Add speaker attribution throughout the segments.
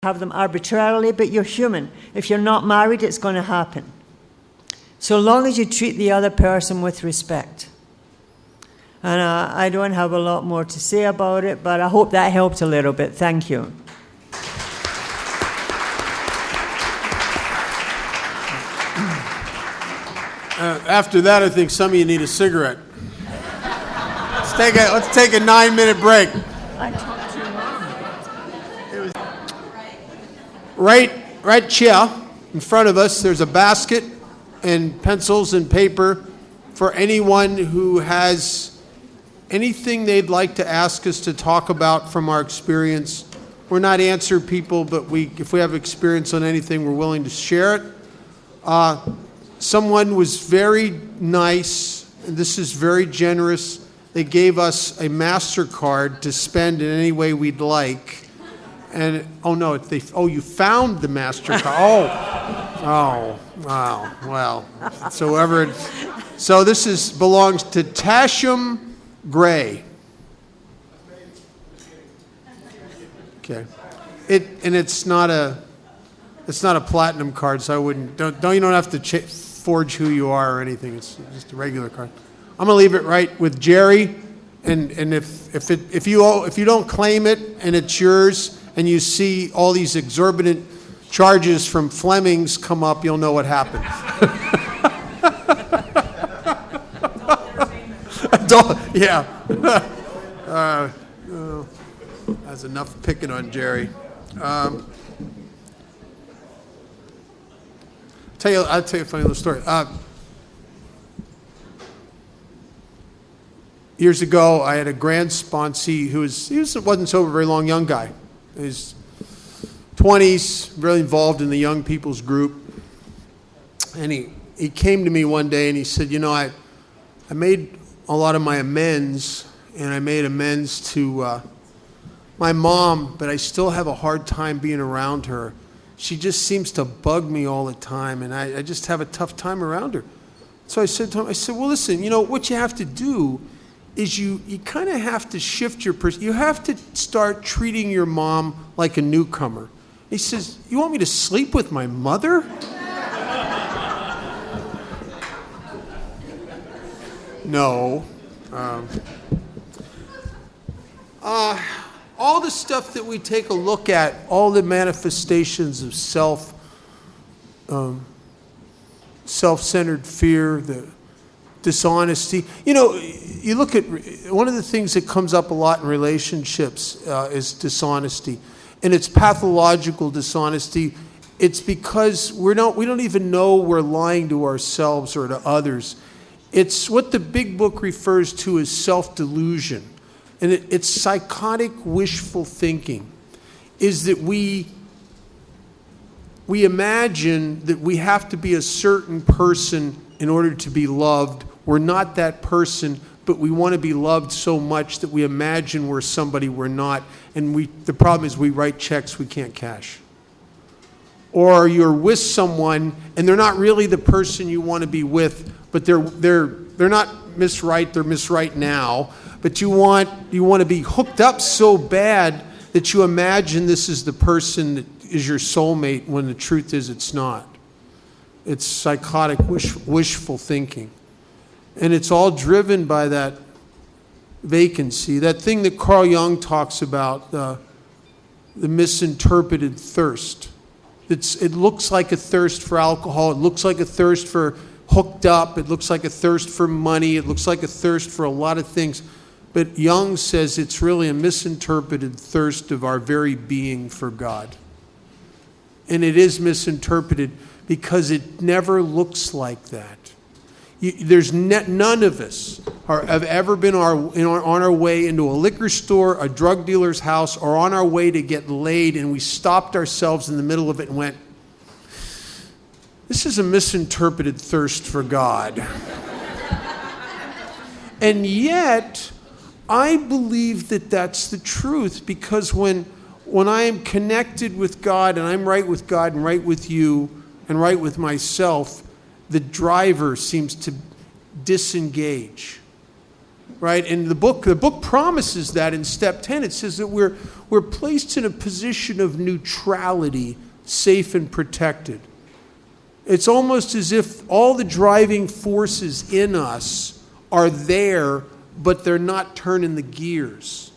Speaker 1: have them arbitrarily, but you're human. If you're not married, it's going to happen. So long as you treat the other person with respect. And I don't have a lot more to say about it, but I hope that helped a little bit. Thank you.
Speaker 2: After that, I think some of you need a cigarette. Let's take a 9-minute break.
Speaker 1: I talked too long.
Speaker 2: Right here in front of us, there's a basket and pencils and paper for anyone who has anything they'd like to ask us to talk about from our experience. We're not answer people, but if we have experience on anything, we're willing to share it. Someone was very nice, and this is very generous. They gave us a MasterCard to spend in any way we'd like. And, you found the MasterCard. Oh, wow, well. So this belongs to Tasham Gray. Okay. It's not a platinum card, so you don't have to forge who you are or anything. It's just a regular card. I'm gonna leave it right with Jerry, and if you don't claim it and it's yours, and you see all these exorbitant charges from Fleming's come up, you'll know what happened. Yeah. That's enough picking on Jerry. I'll tell you a funny little story. Years ago, I had a grand sponsee who wasn't so very long, young guy. In his 20s, really involved in the young people's group. And he came to me one day and he said, I made a lot of my amends, and I made amends to my mom, but I still have a hard time being around her. She just seems to bug me all the time, and I just have a tough time around her. So I said to him, well, listen, what you have to do is you kind of have to shift your you have to start treating your mom like a newcomer. He says, you want me to sleep with my mother? No. All the stuff that we take a look at, all the manifestations of self-centered fear, the dishonesty. You look at one of the things that comes up a lot in relationships is dishonesty, and it's pathological dishonesty. It's because we don't even know we're lying to ourselves or to others. It's what the big book refers to as self-delusion, and it's psychotic wishful thinking. Is that we imagine that we have to be a certain person in order to be loved. We're not that person, but we want to be loved so much that we imagine we're somebody we're not. And the problem is we write checks we can't cash. Or you're with someone and they're not really the person you want to be with, but they're not Miss Right, they're Miss Right now. But you want to be hooked up so bad that you imagine this is the person that is your soulmate when the truth is it's not. It's psychotic wishful thinking. And it's all driven by that vacancy, that thing that Carl Jung talks about, the misinterpreted thirst. It looks like a thirst for alcohol. It looks like a thirst for hooked up. It looks like a thirst for money. It looks like a thirst for a lot of things. But Jung says it's really a misinterpreted thirst of our very being for God. And it is misinterpreted because it never looks like that. None of us have ever been on our way into a liquor store, a drug dealer's house, or on our way to get laid, and we stopped ourselves in the middle of it and went, this is a misinterpreted thirst for God. And yet, I believe that that's the truth, because when I am connected with God, and I'm right with God and right with you and right with myself, the driver seems to disengage. right? And the book promises that in step 10. It says that we're placed in a position of neutrality, safe and protected. It's almost as if all the driving forces in us are there, but they're not turning the gears.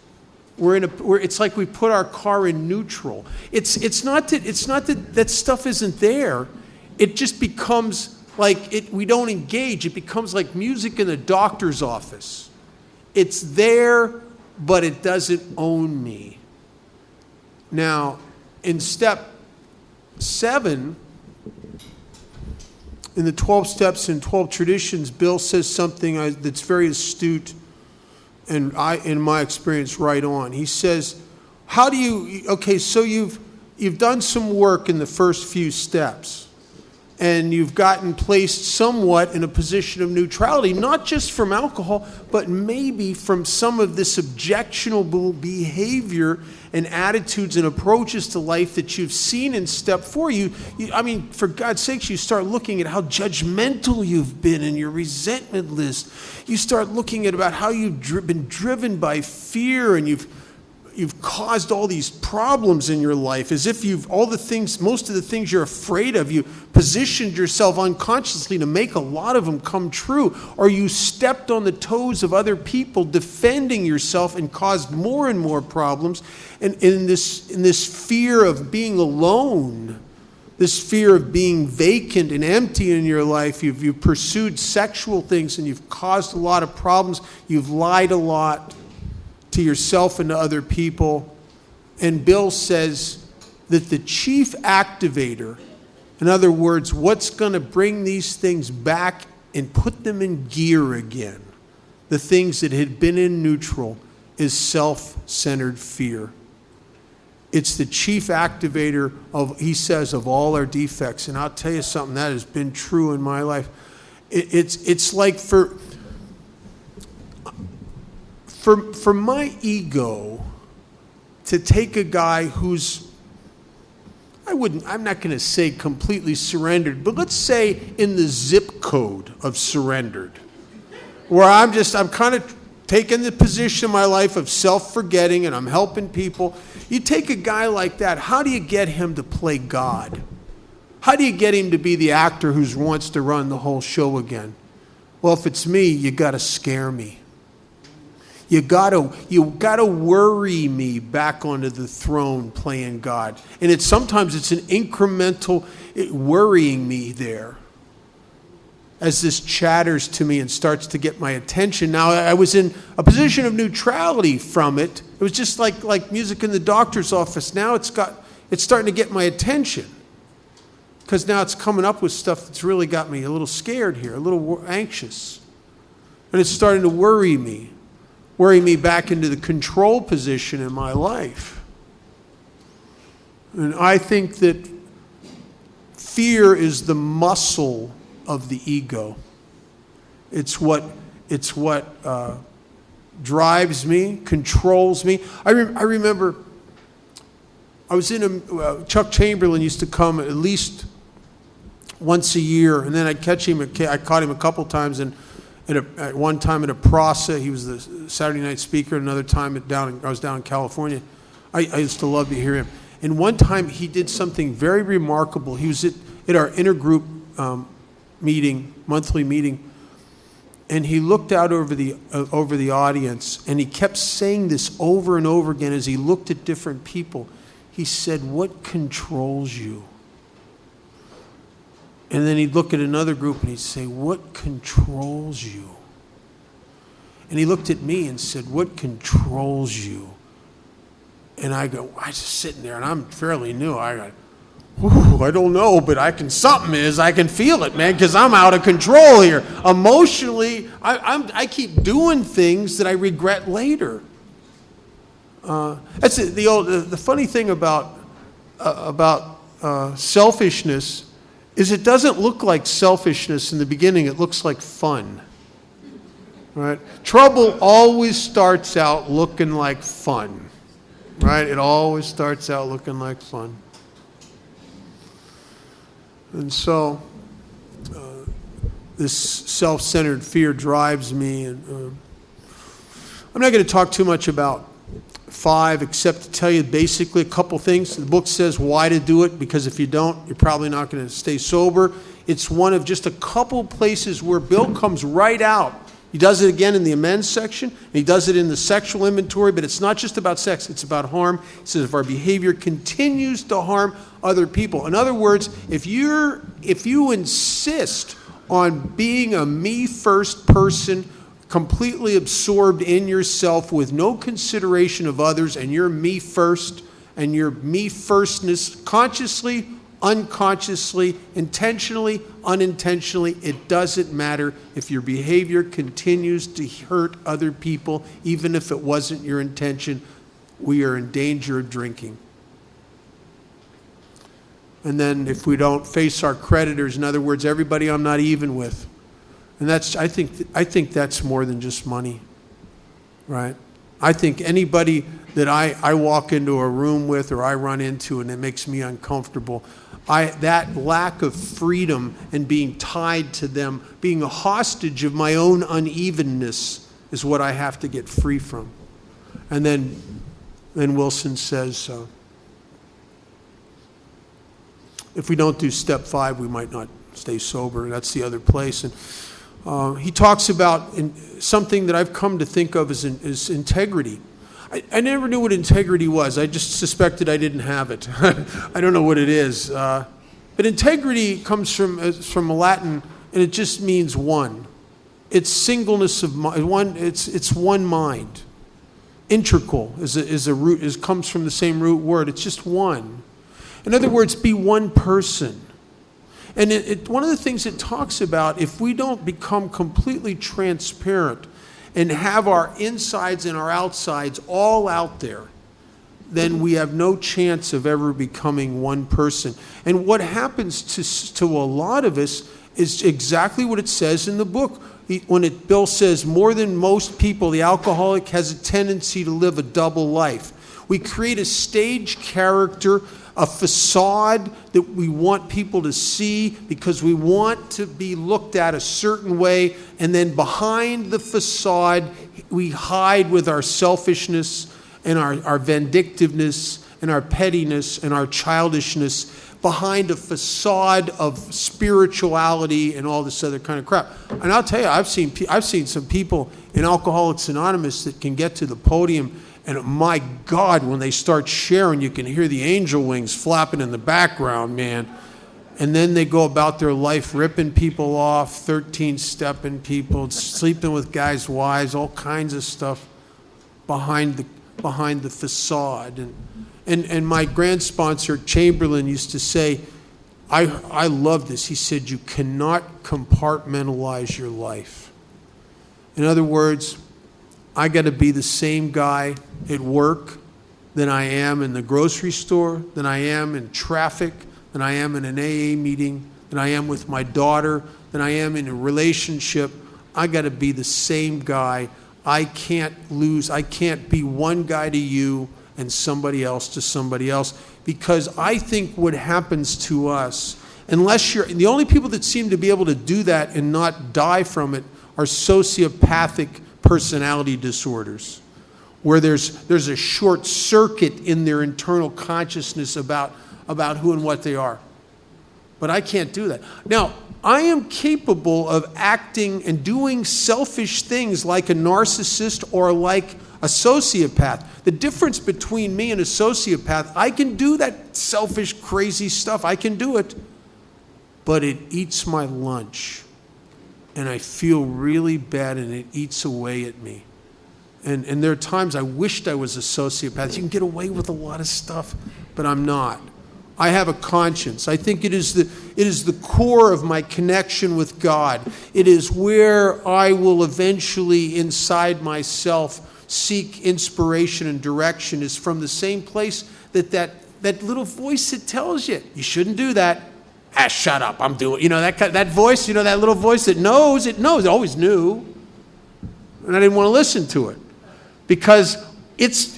Speaker 2: It's like we put our car in neutral. It's not that stuff isn't there. It just becomes like we don't engage. It becomes like music in the doctor's office. It's there, but it doesn't own me. Now, in step 7, in the 12 steps and 12 traditions, Bill says something that's very astute and in my experience, right on. He says, so you've done some work in the first few steps, and you've gotten placed somewhat in a position of neutrality, not just from alcohol, but maybe from some of this objectionable behavior and attitudes and approaches to life that you've seen in step 4. I mean, for God's sakes, you start looking at how judgmental you've been in your resentment list. You start looking at about how you've been driven by fear, and you've caused all these problems in your life, as if most of the things you're afraid of, you positioned yourself unconsciously to make a lot of them come true, or you stepped on the toes of other people defending yourself and caused more and more problems. And in this fear of being alone, this fear of being vacant and empty in your life, you've pursued sexual things and you've caused a lot of problems. You've lied a lot to yourself and to other people. And Bill says that the chief activator, in other words, what's going to bring these things back and put them in gear again, the things that had been in neutral, is self-centered fear. It's the chief activator he says, of all our defects. And I'll tell you something, that has been true in my life. It's like for my ego to take a guy who's, I'm not going to say completely surrendered, but let's say in the zip code of surrendered, where I'm kind of taking the position in my life of self-forgetting and I'm helping people. You take a guy like that, how do you get him to play God? How do you get him to be the actor who wants to run the whole show again? Well, if it's me, you got to scare me. You gotta worry me back onto the throne playing God. And sometimes it's an incremental worrying me there as this chatters to me and starts to get my attention. Now, I was in a position of neutrality from it. It was just like music in the doctor's office. Now it's starting to get my attention, because now it's coming up with stuff that's really got me a little scared here, a little anxious. And it's starting to worry me back into the control position in my life. And I think that fear is the muscle of the ego. It's what drives me, controls me. I remember I was in Chuck Chamberlain used to come at least once a year, and then I caught him a couple times, and at one time at a Prasa, he was the Saturday night speaker. Another time I was down in California. I used to love to hear him. And one time he did something very remarkable. He was at our intergroup monthly meeting, and he looked out over the audience, and he kept saying this over and over again as he looked at different people. He said, "What controls you?" And then he'd look at another group and he'd say, "What controls you?" And he looked at me and said, "What controls you?" And I just sitting there, and I'm fairly new. I go, I don't know, but I can feel it, man, because I'm out of control here. Emotionally, I keep doing things that I regret later. That's the funny thing about selfishness is it doesn't look like selfishness in the beginning. It looks like fun, right? Trouble always starts out looking like fun, right? It always starts out looking like fun. And so this self-centered fear drives me, and I'm not going to talk too much about 5, except to tell you basically a couple things. The book says why to do it, because if you don't, you're probably not going to stay sober. It's one of just a couple places where Bill comes right out. He does it again in the amends section, and he does it in the sexual inventory, but it's not just about sex, it's about harm. He says if our behavior continues to harm other people. In other words, if you insist on being a me-first person, completely absorbed in yourself with no consideration of others, and you're me first, and your me-firstness consciously, unconsciously, intentionally, unintentionally, it doesn't matter. If your behavior continues to hurt other people, even if it wasn't your intention, we are in danger of drinking. And then if we don't face our creditors, in other words, everybody I'm not even with, and that's, I think that's more than just money, right? I think anybody that I walk into a room with or I run into and it makes me uncomfortable, that lack of freedom and being tied to them, being a hostage of my own unevenness is what I have to get free from. And then Wilson says, if we don't do step 5, we might not stay sober. That's the other place. And he talks about something that I've come to think of as integrity. I never knew what integrity was. I just suspected I didn't have it. I don't know what it is. But integrity comes from Latin, and it just means one. It's singleness of mind. It's one mind. Integral is a root. Comes from the same root word. It's just one. In other words, be one person. And one of the things it talks about, if we don't become completely transparent and have our insides and our outsides all out there, then we have no chance of ever becoming one person. And what happens to a lot of us is exactly what it says in the book. Bill says, more than most people, the alcoholic has a tendency to live a double life. We create a stage character, a facade that we want people to see because we want to be looked at a certain way, and then behind the facade we hide with our selfishness and our vindictiveness and our pettiness and our childishness behind a facade of spirituality and all this other kind of crap. And I'll tell you, I've seen some people in Alcoholics Anonymous that can get to the podium, and my God, when they start sharing, you can hear the angel wings flapping in the background, man. And then they go about their life ripping people off, 13-stepping people, sleeping with guys' wives, all kinds of stuff behind the facade. And my grand sponsor, Chamberlain, used to say, I love this. He said, you cannot compartmentalize your life. In other words, I got to be the same guy at work than I am in the grocery store, than I am in traffic, than I am in an AA meeting, than I am with my daughter, than I am in a relationship. I got to be the same guy. I can't be one guy to you and somebody else to somebody else, because I think what happens to us, the only people that seem to be able to do that and not die from it are sociopathic personality disorders, where there's a short circuit in their internal consciousness about who and what they are. But I can't do that. Now, I am capable of acting and doing selfish things like a narcissist or like a sociopath. The difference between me and a sociopath, I can do that selfish, crazy stuff. I can do it. But it eats my lunch. And I feel really bad, and it eats away at me. And there are times I wished I was a sociopath. You can get away with a lot of stuff, but I'm not. I have a conscience. I think it is the core of my connection with God. It is where I will eventually, inside myself, seek inspiration and direction, is from the same place that little voice that tells you, you shouldn't do that. Shut up, I'm doing, that voice, that little voice that knows, it always knew. And I didn't want to listen to it. Because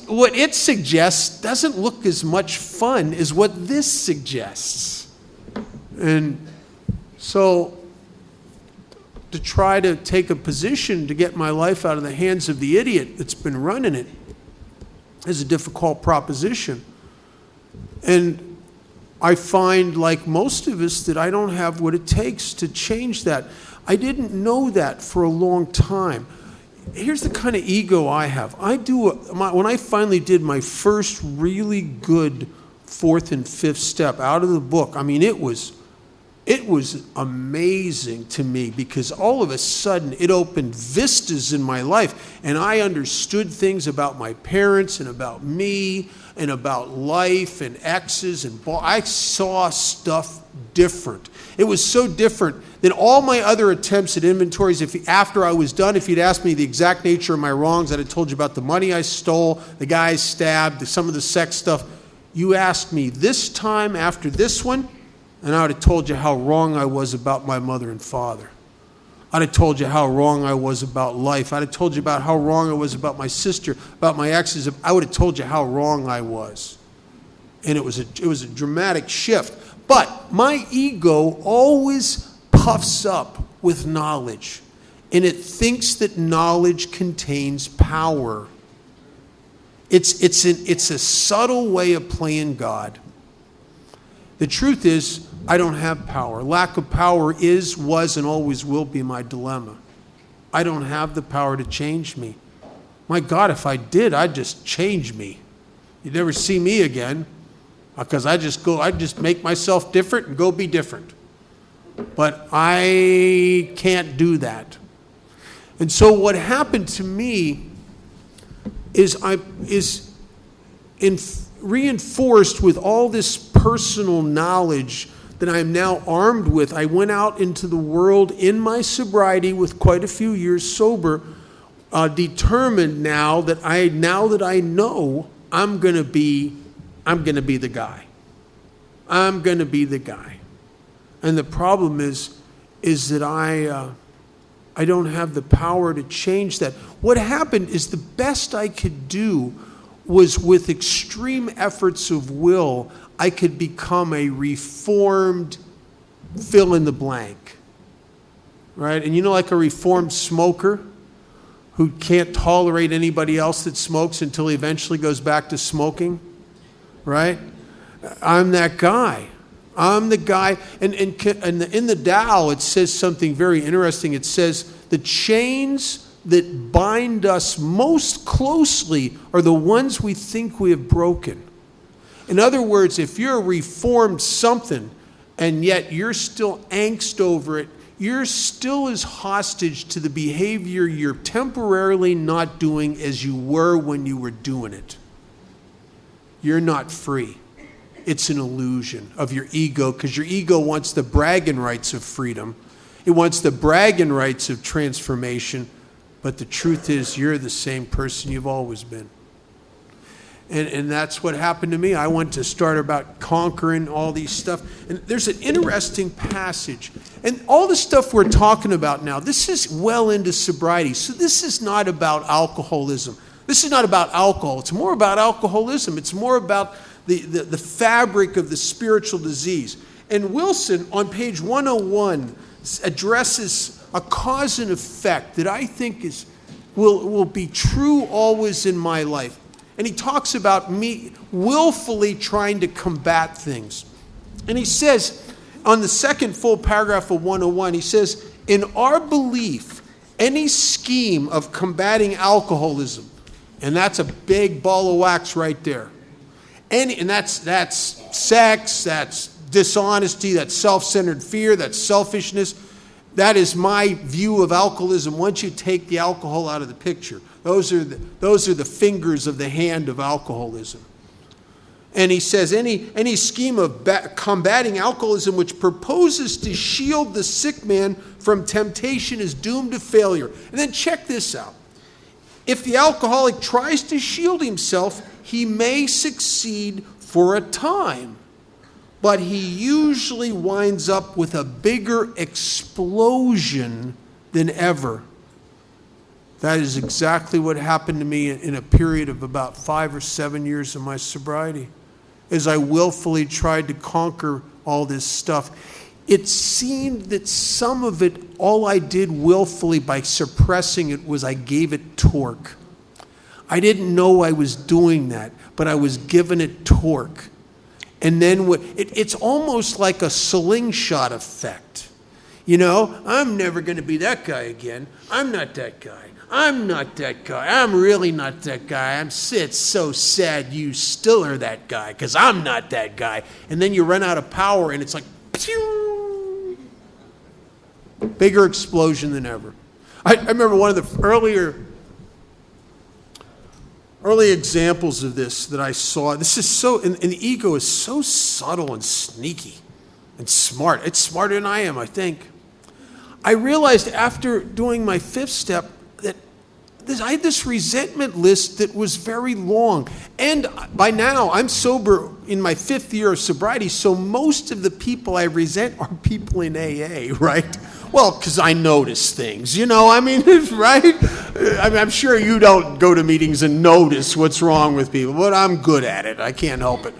Speaker 2: what it suggests doesn't look as much fun as what this suggests. And so to try to take a position to get my life out of the hands of the idiot that's been running it is a difficult proposition. And I find, like most of us, that I don't have what it takes to change that. I didn't know that for a long time. Here's the kind of ego I have. When I finally did my first really good fourth and fifth step out of the book, I mean, it was amazing to me, because all of a sudden it opened vistas in my life, and I understood things about my parents and about me and about life and exes, and I saw stuff different. It was so different than all my other attempts at inventories. After I was done, if you'd asked me the exact nature of my wrongs, I'd have told you about the money I stole, the guy I stabbed, some of the sex stuff. You asked me this time after this one, and I would have told you how wrong I was about my mother and father. I'd have told you how wrong I was about life. I'd have told you about how wrong I was about my sister, about my exes. I would have told you how wrong I was. And it was a dramatic shift. But my ego always puffs up with knowledge, and it thinks that knowledge contains power. It's a subtle way of playing God. The truth is, I don't have power. Lack of power is, was, and always will be my dilemma. I don't have the power to change me. My God, if I did, I'd just change me. You'd never see me again, because I just make myself different and go be different. But I can't do that. And so what happened to me is reinforced with all this personal knowledge that I'm now armed with. I went out into the world in my sobriety with quite a few years sober, determined now that I know I'm going to be the guy. I'm going to be the guy. And the problem is that I don't have the power to change that. What happened is the best I could do was, with extreme efforts of will, I could become a reformed fill in the blank, right? And like a reformed smoker who can't tolerate anybody else that smokes until he eventually goes back to smoking, right? I'm that guy. I'm the guy. And in the Tao, it says something very interesting. It says the chains that bind us most closely are the ones we think we have broken. In other words, if you're a reformed something and yet you're still angst over it, you're still as hostage to the behavior you're temporarily not doing as you were when you were doing it. You're not free. It's an illusion of your ego, because your ego wants the bragging rights of freedom. It wants the bragging rights of transformation. But the truth is, you're the same person you've always been. And that's what happened to me. I went to start about conquering all these stuff. And there's an interesting passage. And all the stuff we're talking about now, this is well into sobriety. So this is not about alcoholism. This is not about alcohol. It's more about alcoholism. It's more about the fabric of the spiritual disease. And Wilson, on page 101, addresses a cause and effect that I think will be true always in my life. And he talks about me willfully trying to combat things. And he says, on the second full paragraph of 101, he says, in our belief, any scheme of combating alcoholism, and that's a big ball of wax right there, and that's sex, that's dishonesty, that's self-centered fear, that's selfishness. That is my view of alcoholism once you take the alcohol out of the picture. Those are the fingers of the hand of alcoholism. And he says any scheme of combating alcoholism which proposes to shield the sick man from temptation is doomed to failure. And then check this out. If the alcoholic tries to shield himself, he may succeed for a time, but he usually winds up with a bigger explosion than ever. That is exactly what happened to me in a period of about 5 or 7 years of my sobriety, as I willfully tried to conquer all this stuff. it seemed that some of it, all I did willfully by suppressing it was I gave it torque. I didn't know I was doing that, but I was giving it torque. And then it's almost like a slingshot effect. You know, I'm never going to be that guy again. I'm not that guy. I'm not that guy. I'm really not that guy. It's so sad you still are that guy because I'm not that guy. And then you run out of power and it's like, pew! Bigger explosion than ever. I remember one of the early examples of this that I saw. This is so, and the ego is so subtle and sneaky and smart. It's smarter than I am, I think. I realized after doing my 5th step that I had this resentment list that was very long. And by now, I'm sober in my 5th year of sobriety, so most of the people I resent are people in AA, right? Well, because I notice things, you know, I mean, right? I mean, I'm sure you don't go to meetings and notice what's wrong with people, but I'm good at it. I can't help it.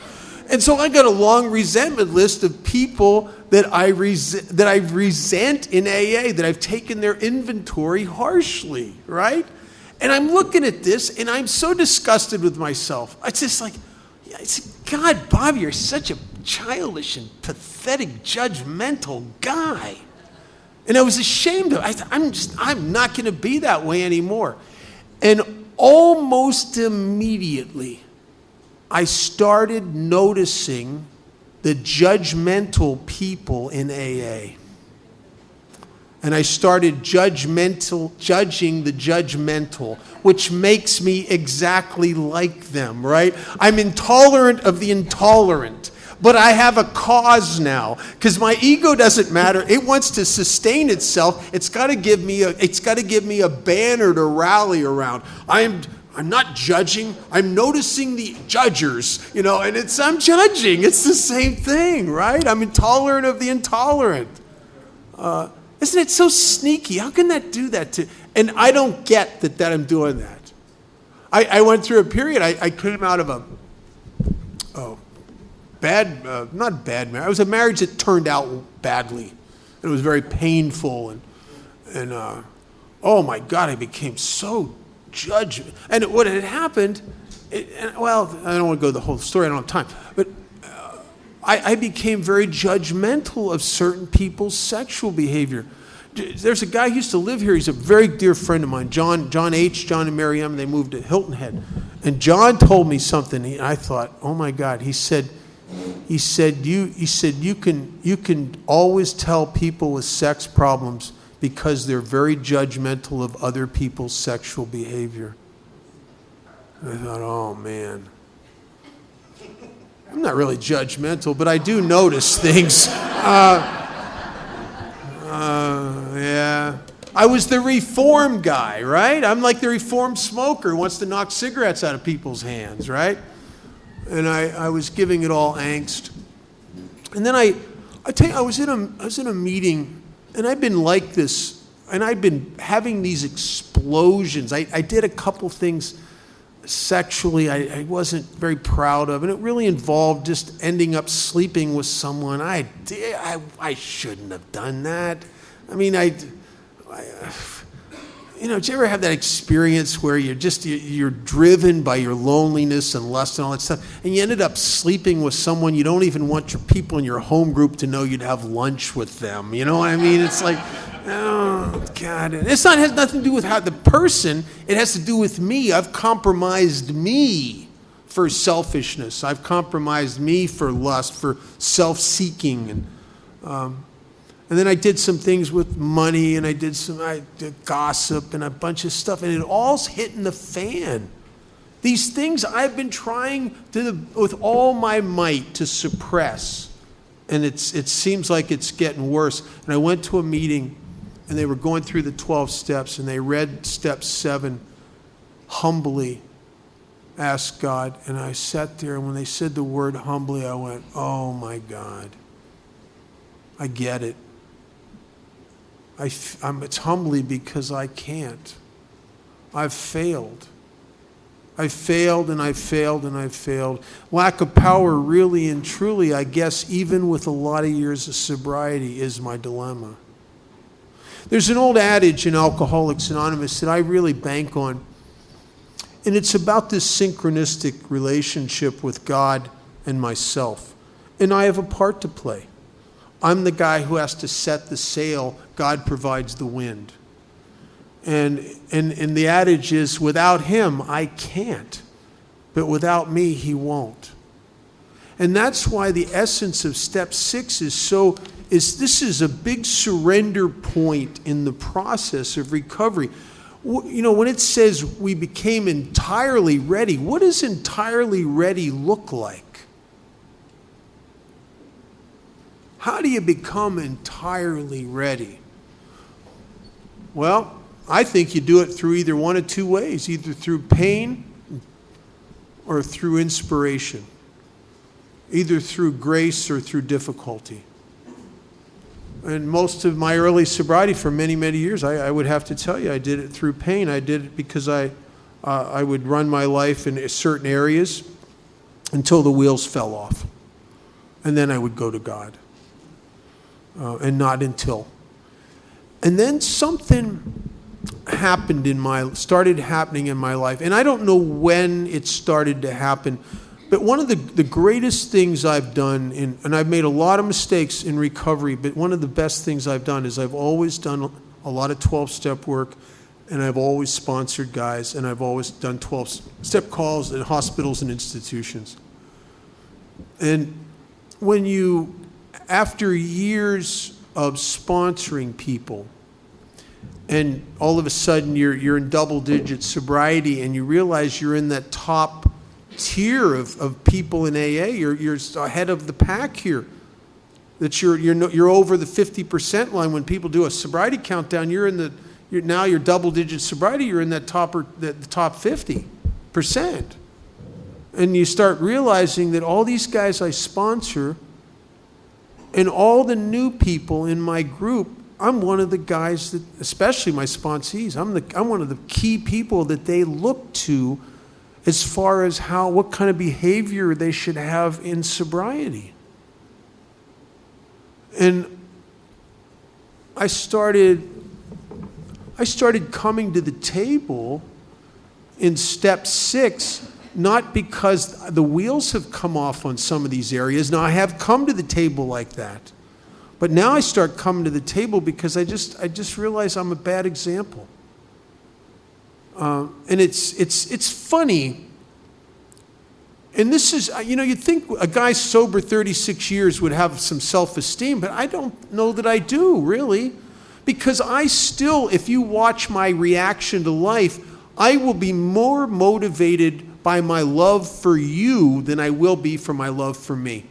Speaker 2: And so I got a long resentment list of people that I resent in AA, that I've taken their inventory harshly, right? And I'm looking at this, and I'm so disgusted with myself. It's just like, God, Bob, you're such a childish and pathetic, judgmental guy. And I was ashamed of it. I'm not going to be that way anymore. And almost immediately, I started noticing the judgmental people in AA. And I started judging the judgmental, which makes me exactly like them, right? I'm intolerant of the intolerant. But I have a cause now, because my ego doesn't matter. It wants to sustain itself. It's got to give me a banner to rally around. I'm not judging. I'm noticing the judgers, you know, and I'm judging. It's the same thing, right? I'm intolerant of the intolerant. Isn't it so sneaky? How can that do that to? And I don't get that I'm doing that. I went through a period. I came out of not bad marriage. It was a marriage that turned out badly. And it was very painful. And oh my God, I became so judgmental. And what had happened, well, I don't want to go the whole story, I don't have time. But I became very judgmental of certain people's sexual behavior. There's a guy who used to live here. He's a very dear friend of mine, John and Mary M. They moved to Hilton Head. And John told me something. I thought, oh my God. He said you can always tell people with sex problems because they're very judgmental of other people's sexual behavior. And I thought, oh man. I'm not really judgmental, but I do notice things. Yeah. I was the reform guy, right? I'm like the reformed smoker who wants to knock cigarettes out of people's hands, right? And I was giving it all angst. And then I was in a meeting, and I'd been like this, and I'd been having these explosions. I did a couple things sexually I wasn't very proud of, and it really involved just ending up sleeping with someone. I shouldn't have done that. I mean, you know, did you ever have that experience where you're driven by your loneliness and lust and all that stuff, and you ended up sleeping with someone you don't even want your people in your home group to know you'd have lunch with them? You know what I mean? It's like, oh God! It has nothing to do with how the person. It has to do with me. I've compromised me for selfishness. I've compromised me for lust, for self-seeking, and then I did some things with money, and I did gossip and a bunch of stuff, and it all's hitting the fan. These things I've been trying with all my might to suppress, and it seems like it's getting worse. And I went to a meeting, and they were going through the 12 steps, and they read step 7, humbly ask God. And I sat there, and when they said the word humbly, I went, oh my God, I get it. It's humbly because I can't. I've failed. I failed and I failed and I failed. Lack of power, really and truly, I guess, even with a lot of years of sobriety, is my dilemma. There's an old adage in Alcoholics Anonymous that I really bank on, and it's about this synchronistic relationship with God and myself. And I have a part to play. I'm the guy who has to set the sail. God provides the wind. And the adage is, without him, I can't. But without me, he won't. And that's why the essence of step 6 this is a big surrender point in the process of recovery. You know, when it says we became entirely ready, what does entirely ready look like? How do you become entirely ready? Well, I think you do it through either one of two ways, either through pain or through inspiration, either through grace or through difficulty. And most of my early sobriety for many, many years, I would have to tell you, I did it through pain. I did it because I would run my life in certain areas until the wheels fell off. And then I would go to God. And not until. And then something started happening in my life. And I don't know when it started to happen, but one of the greatest things I've done, and I've made a lot of mistakes in recovery, but one of the best things I've done is I've always done a lot of 12-step work, and I've always sponsored guys, and I've always done 12-step calls at hospitals and institutions. And after years of sponsoring people, and all of a sudden you're in double-digit sobriety, and you realize you're in that top tier of people in AA. You're ahead of the pack here. That you're over the 50% line. When people do a sobriety countdown, you're double-digit sobriety. You're in that the top 50%, and you start realizing that all these guys I sponsor, and all the new people in my group, I'm one of the guys that, especially my sponsees, I'm one of the key people that they look to as far as what kind of behavior they should have in sobriety. And I started coming to the table in step 6, not because the wheels have come off on some of these areas. Now, I have come to the table like that. But now I start coming to the table because I just realize I'm a bad example. And it's funny. And this is, you'd think a guy sober 36 years would have some self-esteem, but I don't know that I do, really. Because if you watch my reaction to life, I will be more motivated by my love for you than I will be for my love for me.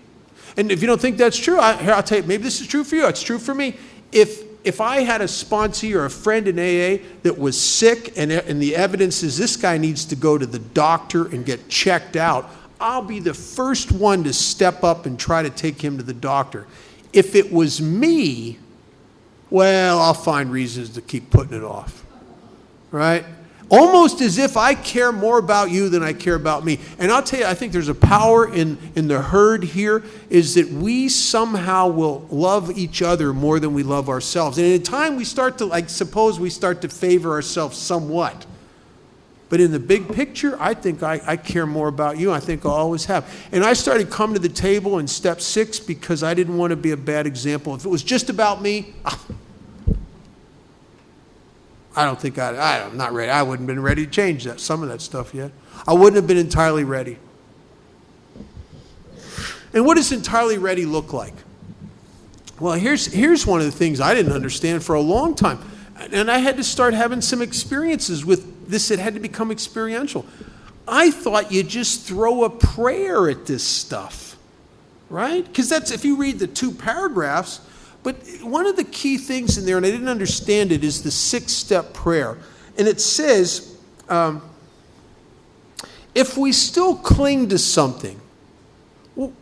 Speaker 2: And if you don't think that's true, I'll tell you, maybe this is true for you. It's true for me. If I had a sponsee or a friend in AA that was sick and the evidence is this guy needs to go to the doctor and get checked out, I'll be the first one to step up and try to take him to the doctor. If it was me, well, I'll find reasons to keep putting it off, right? Almost as if I care more about you than I care about me. And I'll tell you, I think there's a power in the herd here, is that we somehow will love each other more than we love ourselves. And in time we start to, suppose we start to favor ourselves somewhat. But in the big picture, I think I care more about you. I think I always have. And I started coming to the table in step 6 because I didn't want to be a bad example. If it was just about me, I don't think I'm not ready. I wouldn't have been ready to change some of that stuff yet. I wouldn't have been entirely ready. And what does entirely ready look like? Well, here's one of the things I didn't understand for a long time. And I had to start having some experiences with this. It had to become experiential. I thought you just throw a prayer at this stuff, right? Because that's, if you read the 2 paragraphs, but one of the key things in there, and I didn't understand it, is the 6-step prayer. And it says, if we still cling to something, well,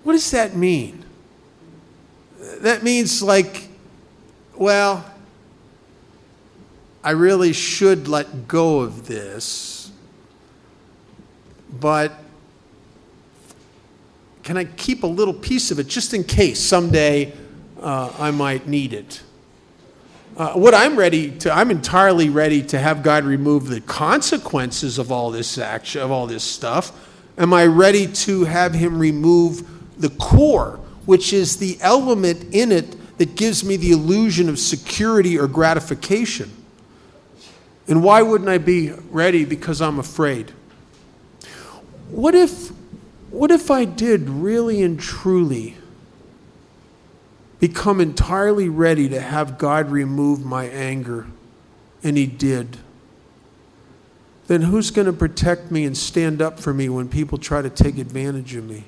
Speaker 2: what does that mean? That means well, I really should let go of this, but can I keep a little piece of it just in case someday I might need it? I'm entirely ready to have God remove the consequences of all this action, of all this stuff. Am I ready to have him remove the core, which is the element in it that gives me the illusion of security or gratification? And why wouldn't I be ready? Because I'm afraid. What if I did really and truly become entirely ready to have God remove my anger, and he did? Then who's going to protect me and stand up for me when people try to take advantage of me?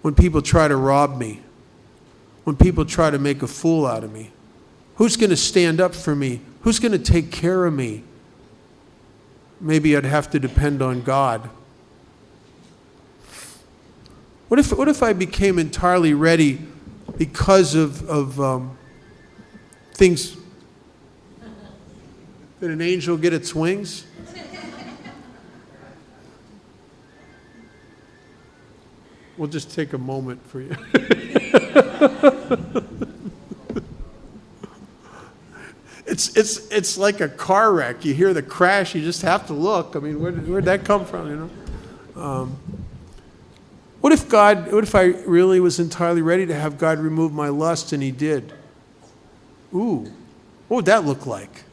Speaker 2: When people try to rob me? When people try to make a fool out of me? Who's going to stand up for me? Who's going to take care of me? Maybe I'd have to depend on God. What if I became entirely ready because of things? Did an angel get its wings? We'll just take a moment for you. It's like a car wreck. You hear the crash, you just have to look. I mean, where'd that come from, you know? What if I really was entirely ready to have God remove my lust, and he did? Ooh, what would that look like?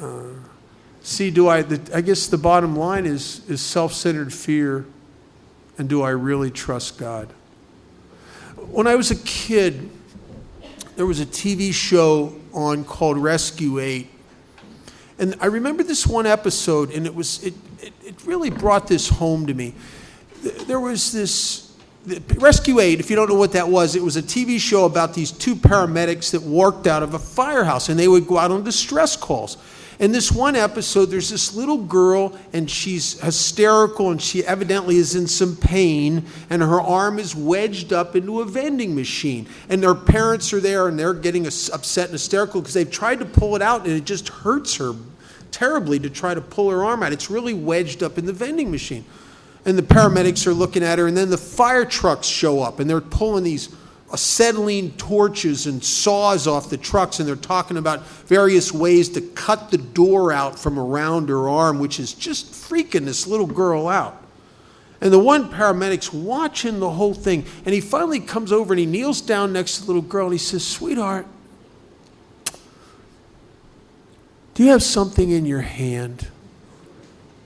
Speaker 2: I guess the bottom line is self-centered fear, and do I really trust God? When I was a kid, there was a TV show on called Rescue 8. And I remember this one episode, and it really brought this home to me. There was this Rescue 8, if you don't know what that was, it was a TV show about these two paramedics that worked out of a firehouse, and they would go out on distress calls. In this one episode, there's this little girl, and she's hysterical, and she evidently is in some pain, and her arm is wedged up into a vending machine. And their parents are there, and they're getting upset and hysterical because they've tried to pull it out, and it just hurts her terribly to try to pull her arm out. It's really wedged up in the vending machine. And the paramedics are looking at her, and then the fire trucks show up, and they're pulling these acetylene torches and saws off the trucks, and they're talking about various ways to cut the door out from around her arm, which is just freaking this little girl out. And the one paramedic's watching the whole thing, and he finally comes over and he kneels down next to the little girl, and he says, "Sweetheart, do you have something in your hand?"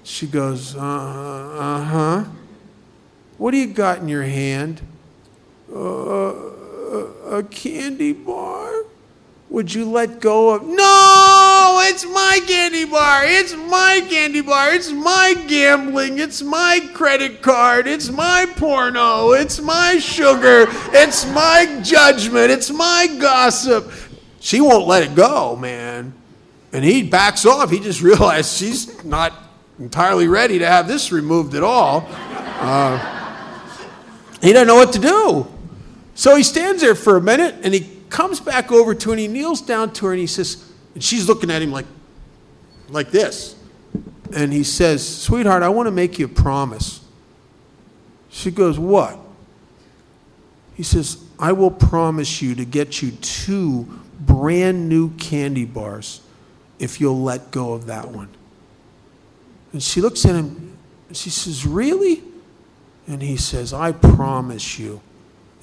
Speaker 2: She goes, uh-huh. "What do you got in your hand?" A candy bar. "Would you let go of..." "No, it's my candy bar. It's my candy bar. It's my gambling. It's my credit card. It's my porno. It's my sugar. It's my judgment. It's my gossip." She won't let it go, man. And he backs off. He just realized she's not entirely ready to have this removed at all. He doesn't know what to do. So he stands there for a minute, and he comes back over to her, and he kneels down to her, and he says, and she's looking at him like this. And he says, "Sweetheart, I want to make you a promise." She goes, "What?" He says, "I will promise you to get you 2 brand new candy bars if you'll let go of that one." And she looks at him, and she says, "Really?" And he says, "I promise you."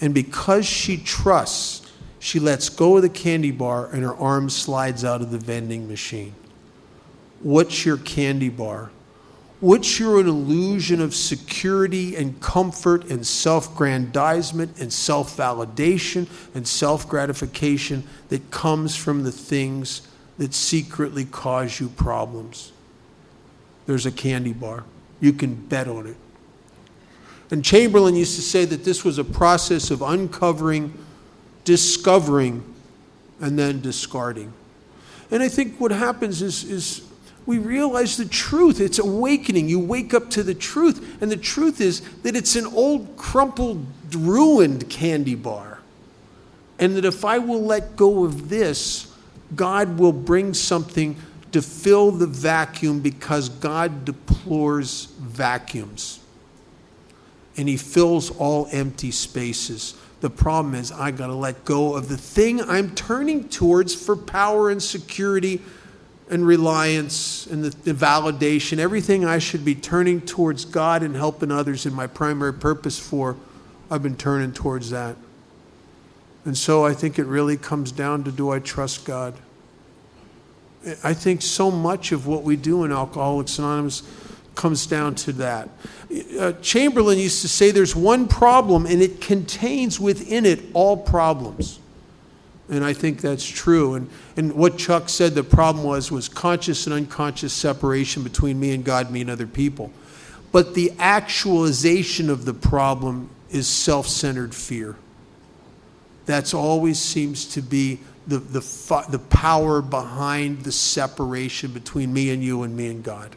Speaker 2: And because she trusts, she lets go of the candy bar, and her arm slides out of the vending machine. What's your candy bar? What's your illusion of security and comfort and self-grandizement and self-validation and self-gratification that comes from the things that secretly cause you problems? There's a candy bar. You can bet on it. And Chamberlain used to say that this was a process of uncovering, discovering, and then discarding. And I think what happens is we realize the truth. It's awakening. You wake up to the truth. And the truth is that it's an old, crumpled, ruined candy bar. And that if I will let go of this, God will bring something to fill the vacuum because God deplores vacuums. And he fills all empty spaces. The problem is I got to let go of the thing I'm turning towards for power and security and reliance and the validation, everything I should be turning towards God and helping others in my primary purpose for, I've been turning towards that. And so I think it really comes down to, do I trust God? I think so much of what we do in Alcoholics Anonymous comes down to that. Chamberlain used to say there's one problem and it contains within it all problems. And I think that's true. And what Chuck said the problem was conscious and unconscious separation between me and God, me and other people. But the actualization of the problem is self-centered fear. That's always seems to be the power behind the separation between me and you and me and God.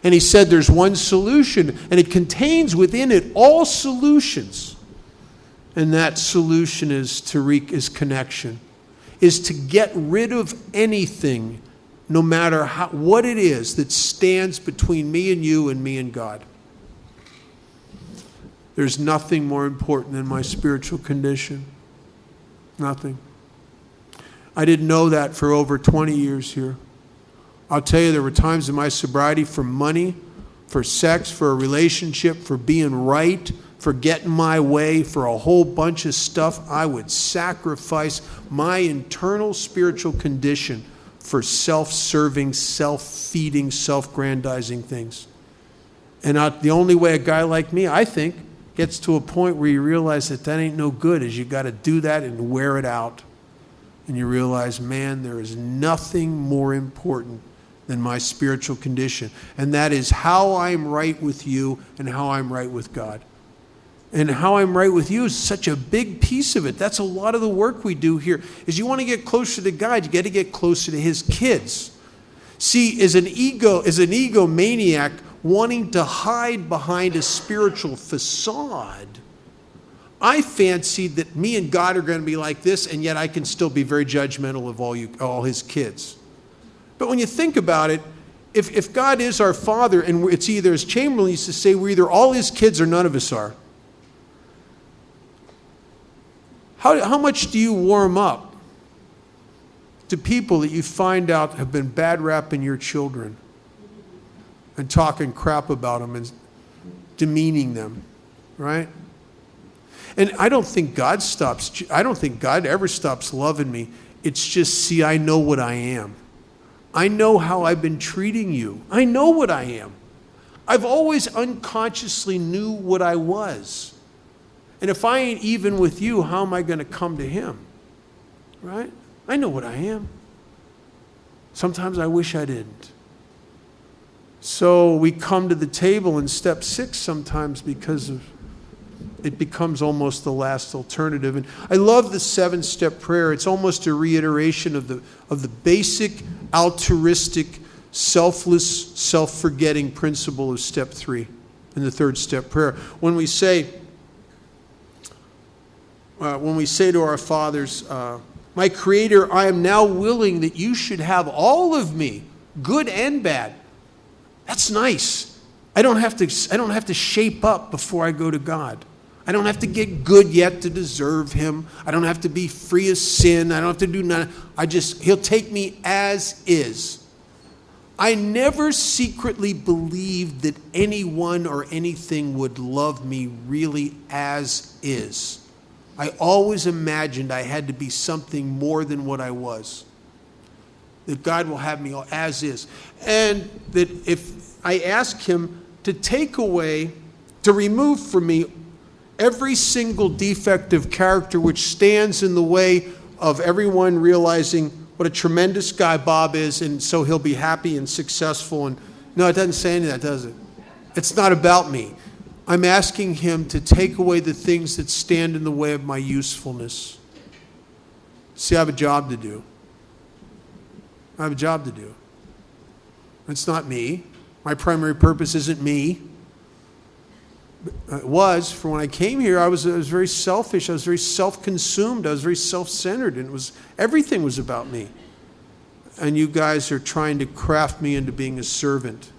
Speaker 2: And he said there's one solution, and it contains within it all solutions. And that solution is connection, is to get rid of anything, no matter what it is, that stands between me and you and me and God. There's nothing more important than my spiritual condition. Nothing. I didn't know that for over 20 years here. I'll tell you, there were times in my sobriety for money, for sex, for a relationship, for being right, for getting my way, for a whole bunch of stuff. I would sacrifice my internal spiritual condition for self-serving, self-feeding, self-grandizing things. And the only way a guy like me, I think, gets to a point where you realize that ain't no good is you got to do that and wear it out. And you realize, man, there is nothing more important than my spiritual condition. And that is how I'm right with you and how I'm right with God. And how I'm right with you is such a big piece of it. That's a lot of the work we do here. Is you want to get closer to God, you got to get closer to his kids. See, as an egomaniac wanting to hide behind a spiritual facade, I fancied that me and God are going to be like this, and yet I can still be very judgmental of all his kids. But when you think about it, if God is our Father, and it's either, as Chamberlain used to say, we're either all his kids or none of us are. How much do you warm up to people that you find out have been bad rapping your children and talking crap about them and demeaning them, right? And I don't think God ever stops loving me. It's just, see, I know what I am. I know how I've been treating you. I know what I am. I've always unconsciously knew what I was. And if I ain't even with you, how am I going to come to him? Right? I know what I am. Sometimes I wish I didn't. So we come to the table in step 6 sometimes because of it becomes almost the last alternative. And I love the 7-step prayer. It's almost a reiteration of the basic altruistic, selfless, self-forgetting principle of step 3 in the 3rd step prayer. When we say to our fathers, my Creator, I am now willing that you should have all of me, good and bad. That's nice. I don't have to shape up before I go to God. I don't have to get good yet to deserve him. I don't have to be free of sin. I don't have to do nothing. He'll take me as is. I never secretly believed that anyone or anything would love me really as is. I always imagined I had to be something more than what I was. That God will have me as is. And that if I ask him to take away, to remove from me every single defect of character which stands in the way of everyone realizing what a tremendous guy Bob is, and so he'll be happy and successful. And no, it doesn't say any of that, does it? It's not about me. I'm asking him to take away the things that stand in the way of my usefulness. See, I have a job to do. I have a job to do. It's not me. My primary purpose isn't me. It was, for when I came here, I was very selfish. I was very self-consumed. I was very self-centered, and everything was about me. and you guys are trying to craft me into being a servant.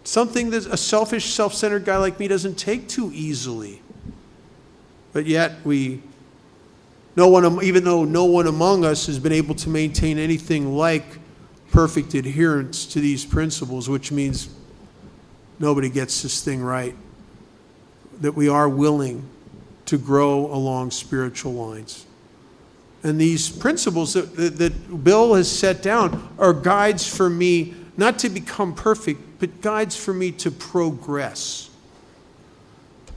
Speaker 2: Something that a selfish, self-centered guy like me doesn't take too easily. But yet even though no one among us has been able to maintain anything like perfect adherence to these principles, which means nobody gets this thing right, that we are willing to grow along spiritual lines. And these principles that Bill has set down are guides for me, not to become perfect, but guides for me to progress.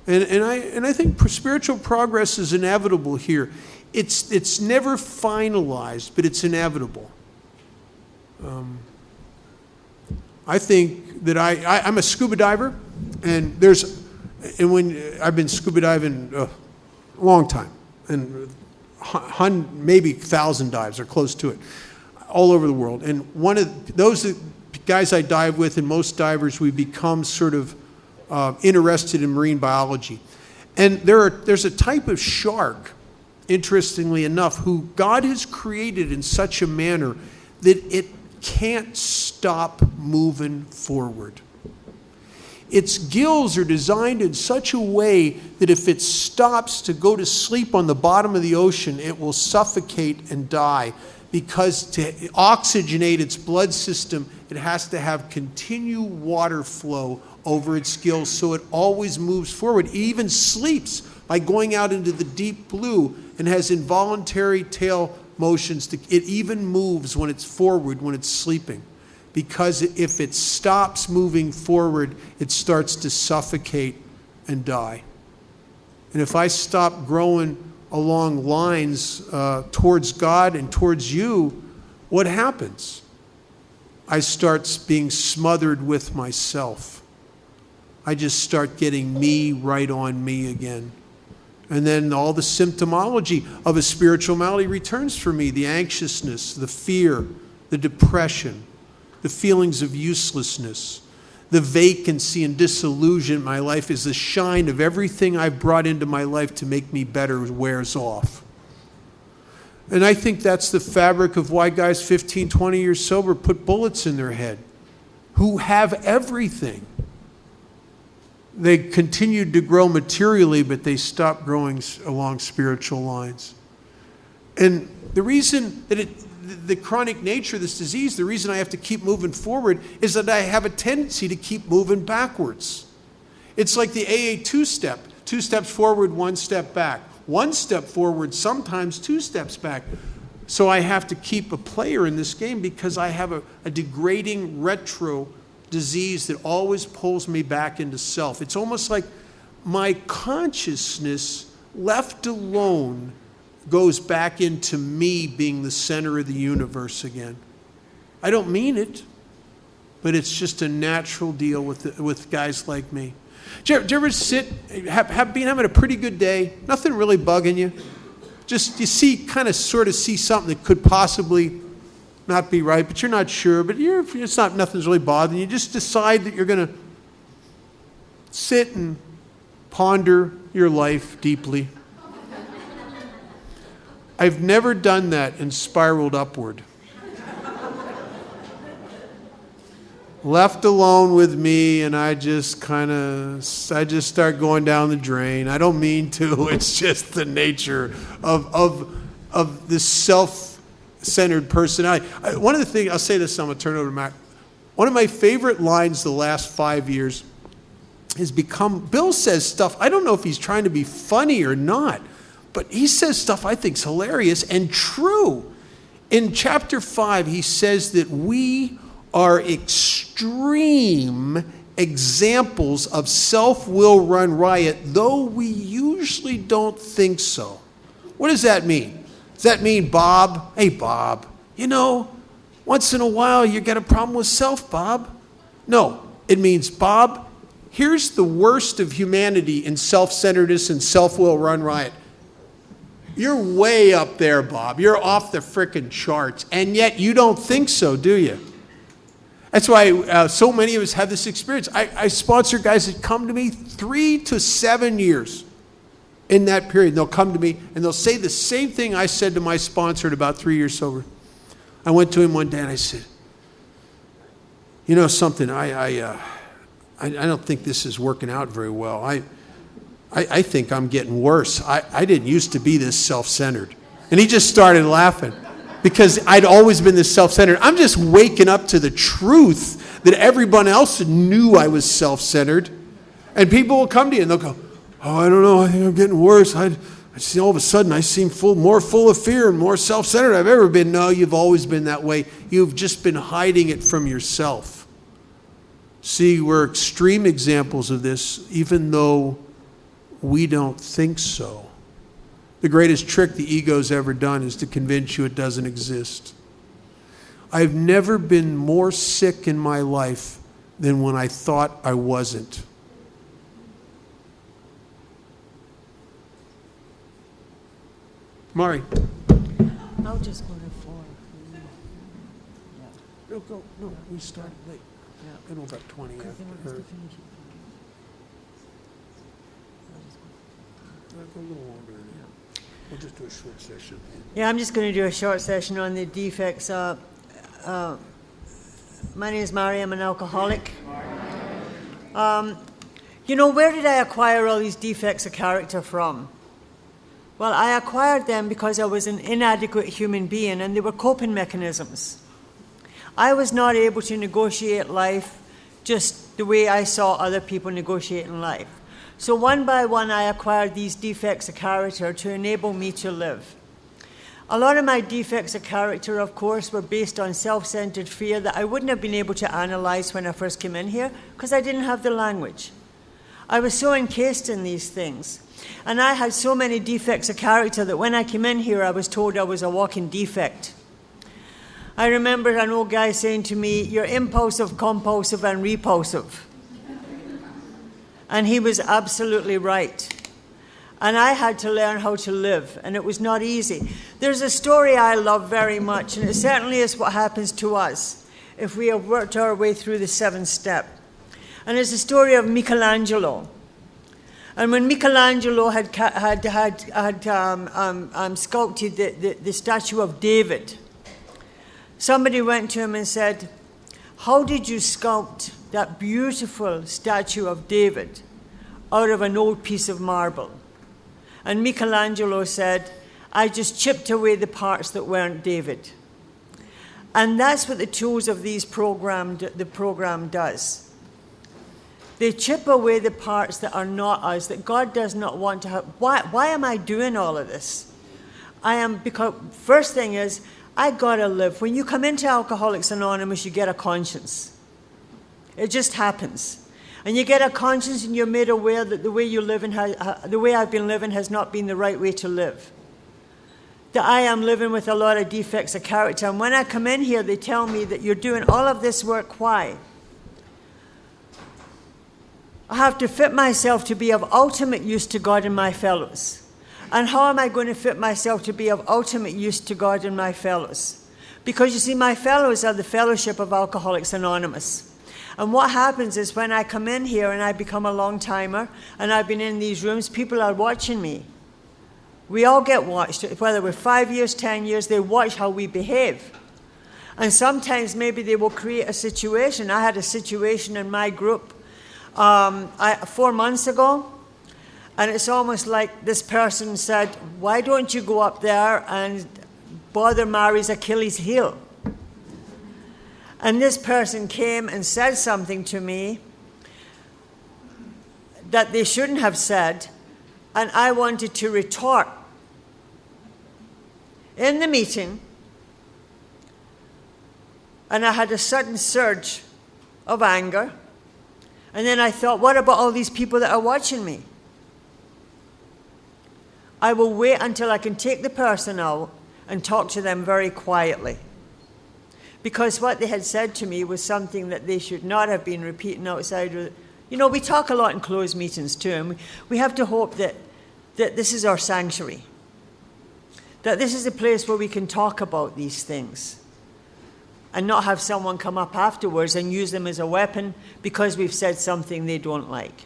Speaker 2: And I think spiritual progress is inevitable here. It's never finalized, but it's inevitable. I think that I'm a scuba diver, and when I've been scuba diving a long time, and maybe 1,000 dives or close to it, all over the world. And one of those guys I dive with, and most divers, we become sort of interested in marine biology. And there's a type of shark, interestingly enough, who God has created in such a manner that it can't stop moving forward. Its gills are designed in such a way that if it stops to go to sleep on the bottom of the ocean, it will suffocate and die, because to oxygenate its blood system, it has to have continual water flow over its gills, so it always moves forward. It even sleeps by going out into the deep blue and has involuntary tail motions. It even moves when it's forward, when it's sleeping, because if it stops moving forward, it starts to suffocate and die. And if I stop growing along lines towards God and towards you, what happens? I start being smothered with myself. I just start getting me right on me again. And then all the symptomology of a spiritual malady returns for me. The anxiousness, the fear, the depression, the feelings of uselessness, the vacancy and disillusion in my life as the shine of everything I've brought into my life to make me better wears off. And I think that's the fabric of why guys 15, 20 years sober put bullets in their head, who have everything. They continued to grow materially, but they stopped growing along spiritual lines. And the reason that the chronic nature of this disease, the reason I have to keep moving forward is that I have a tendency to keep moving backwards. It's like the AA two-step. 2 steps forward, 1 step back. 1 step forward, sometimes 2 steps back. So I have to keep a player in this game because I have a degrading retro disease that always pulls me back into self. It's almost like my consciousness, left alone, goes back into me being the center of the universe again. I don't mean it, but it's just a natural deal with guys like me. Do you ever sit, been having a pretty good day, nothing really bugging you? Just you sort of see something that could possibly not be right, but you're not sure, but nothing's really bothering you. You just decide that you're going to sit and ponder your life deeply. I've never done that and spiraled upward. Left alone with me, and I just start going down the drain. I don't mean to. It's just the nature of this self-centered personality. One of the things, I'll say this, I'm going to turn it over to Mac. One of my favorite lines the last 5 years has become, Bill says stuff, I don't know if he's trying to be funny or not, but he says stuff I think is hilarious and true. In chapter 5, he says that we are extreme examples of self-will run riot, though we usually don't think so. What does that mean? Does that mean, Bob, hey, Bob, once in a while you get a problem with self, Bob? No, it means, Bob, here's the worst of humanity in self-centeredness and self-will run riot. You're way up there, Bob. You're off the frickin' charts, and yet you don't think so, do you? That's why so many of us have this experience. I sponsor guys that come to me 3 to 7 years in that period. They'll come to me and they'll say the same thing I said to my sponsor at about 3 years sober. I went to him one day and I said, you know something, I don't think this is working out very well. I think I'm getting worse. I didn't used to be this self-centered. And he just started laughing because I'd always been this self-centered. I'm just waking up to the truth that everyone else knew I was self-centered. And people will come to you and they'll go, oh, I don't know, I think I'm getting worse. I see all of a sudden I seem more full of fear and more self-centered I've ever been. No, you've always been that way. You've just been hiding it from yourself. See, we're extreme examples of this, even though we don't think so. The greatest trick the ego's ever done is to convince you it doesn't exist. I've never been more sick in my life than when I thought I wasn't. Mari.
Speaker 1: I'll just go to 4.
Speaker 2: No, we started late. I know about 20 after her. A little longer than that. We'll just do a short session.
Speaker 1: Yeah, I'm just going to do a short session on the defects. My name is Mari. I'm an alcoholic. Where did I acquire all these defects of character from? Well, I acquired them because I was an inadequate human being, and they were coping mechanisms. I was not able to negotiate life just the way I saw other people negotiating life. So one by one, I acquired these defects of character to enable me to live. A lot of my defects of character, of course, were based on self-centered fear that I wouldn't have been able to analyze when I first came in here because I didn't have the language. I was so encased in these things. And I had so many defects of character that when I came in here, I was told I was a walking defect. I remember an old guy saying to me, you're impulsive, compulsive, and repulsive. And he was absolutely right. And I had to learn how to live, and it was not easy. There's a story I love very much, and it certainly is what happens to us if we have worked our way through the 7th step. And it's the story of Michelangelo. And when Michelangelo had sculpted the statue of David, somebody went to him and said, how did you sculpt that beautiful statue of David out of an old piece of marble? And Michelangelo said, I just chipped away the parts that weren't David. And that's what the tools of the program does. They chip away the parts that are not us, that God does not want to have. Why am I doing all of this? Because first thing is, I gotta live. When you come into Alcoholics Anonymous, you get a conscience. It just happens. And you get a conscience and you're made aware that the way you live the way I've been living has not been the right way to live. That I am living with a lot of defects of character. And when I come in here, they tell me that you're doing all of this work. Why? I have to fit myself to be of ultimate use to God and my fellows. And how am I going to fit myself to be of ultimate use to God and my fellows? Because you see, my fellows are the Fellowship of Alcoholics Anonymous. And what happens is when I come in here and I become a long-timer, and I've been in these rooms, people are watching me. We all get watched. Whether we're 5 years, 10 years, they watch how we behave. And sometimes maybe they will create a situation. I had a situation in my group 4 months ago, and it's almost like this person said, why don't you go up there and bother Mari's Achilles heel? And this person came and said something to me that they shouldn't have said, and I wanted to retort. In the meeting, and I had a sudden surge of anger. And then I thought, what about all these people that are watching me? I will wait until I can take the person out and talk to them very quietly. Because what they had said to me was something that they should not have been repeating outside. We talk a lot in closed meetings too, and we have to hope that this is our sanctuary. That this is a place where we can talk about these things. And not have someone come up afterwards and use them as a weapon because we've said something they don't like.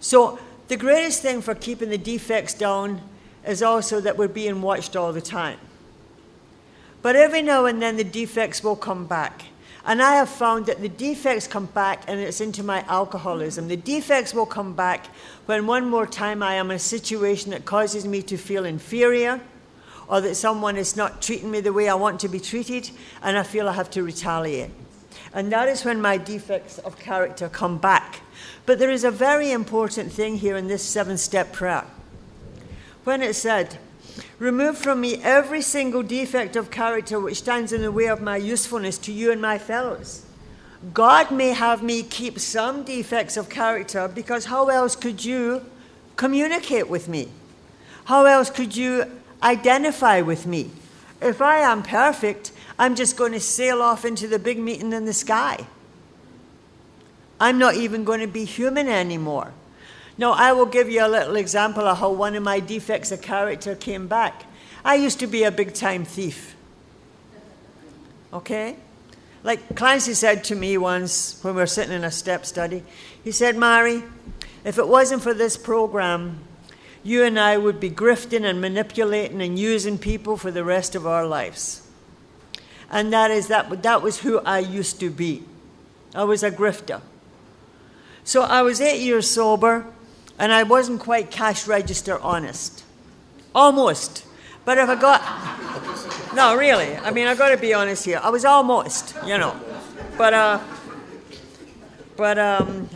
Speaker 1: So the greatest thing for keeping the defects down is also that we're being watched all the time. But every now and then the defects will come back. And I have found that the defects come back, and it's into my alcoholism. The defects will come back when one more time I am in a situation that causes me to feel inferior, or that someone is not treating me the way I want to be treated, and I feel I have to retaliate. And that is when my defects of character come back. But there is a very important thing here in this 7-step prayer. When it said, remove from me every single defect of character which stands in the way of my usefulness to you and my fellows. God may have me keep some defects of character, because how else could you communicate with me? How else could you identify with me? If I am perfect, I'm just going to sail off into the big meeting in the sky. I'm not even going to be human anymore. Now, I will give you a little example of how one of my defects of character came back. I used to be a big-time thief. Okay? Like Clancy said to me once when we were sitting in a step study, he said, Mary, if it wasn't for this program, you and I would be grifting and manipulating and using people for the rest of our lives. And that was who I used to be. I was a grifter. So I was 8 years sober, and I wasn't quite cash register honest. Almost. But if I got... No, really. I mean, I've got to be honest here. I was almost, But I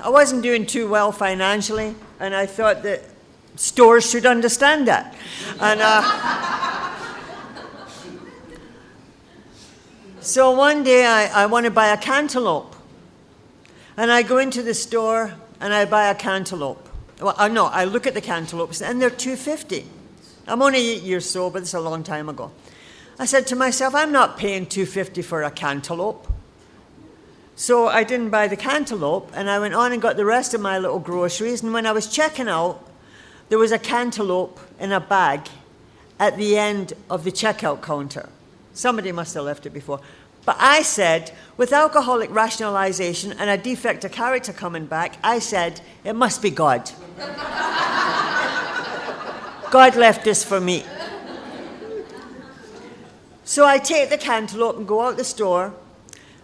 Speaker 1: wasn't doing too well financially, and I thought that stores should understand that. And so one day I want to buy a cantaloupe. And I go into the store and I buy a cantaloupe. Well, no, I look at the cantaloupes and they're $2.50. I'm only 8 years sober, this is a long time ago. I said to myself, I'm not paying $2.50 for a cantaloupe. So I didn't buy the cantaloupe, and I went on and got the rest of my little groceries. And when I was checking out, there was a cantaloupe in a bag at the end of the checkout counter. Somebody must have left it before. But I said, with alcoholic rationalization and a defect of character coming back, I said, it must be God. God left this for me. So I take the cantaloupe and go out the store.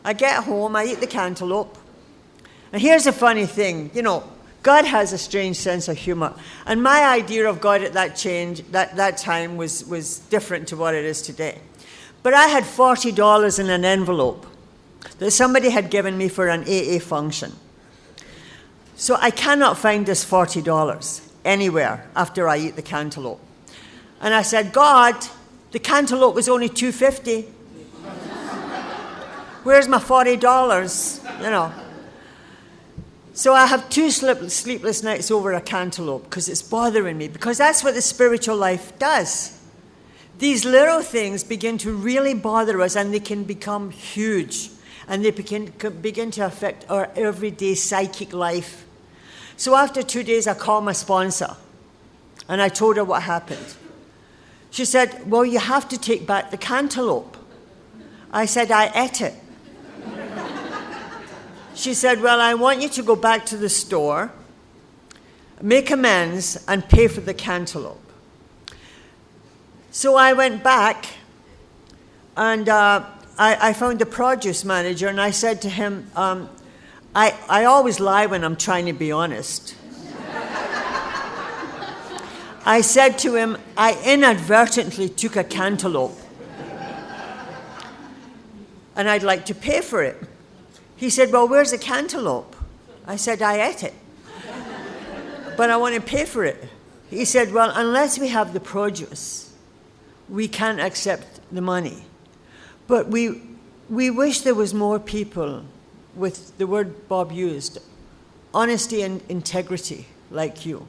Speaker 1: I get home, I eat the cantaloupe. And here's the funny thing, God has a strange sense of humor. And my idea of God at that time was different to what it is today. But I had $40 in an envelope that somebody had given me for an AA function. So I cannot find this $40 anywhere after I eat the cantaloupe. And I said, God, the cantaloupe was only $2.50. Where's my $40? So I have 2 sleepless nights over a cantaloupe because it's bothering me, because that's what the spiritual life does. These little things begin to really bother us, and they can become huge, and they begin to affect our everyday psychic life. So after 2 days, I called my sponsor, and I told her what happened. She said, well, you have to take back the cantaloupe. I said, I ate it. She said, well, I want you to go back to the store, make amends, and pay for the cantaloupe. So I went back, and I found the produce manager, and I said to him, I always lie when I'm trying to be honest. I said to him, I inadvertently took a cantaloupe, and I'd like to pay for it. He said, well, where's the cantaloupe? I said, I ate it, but I want to pay for it. He said, well, unless we have the produce, we can't accept the money. But we wish there was more people with the word Bob used, honesty and integrity like you.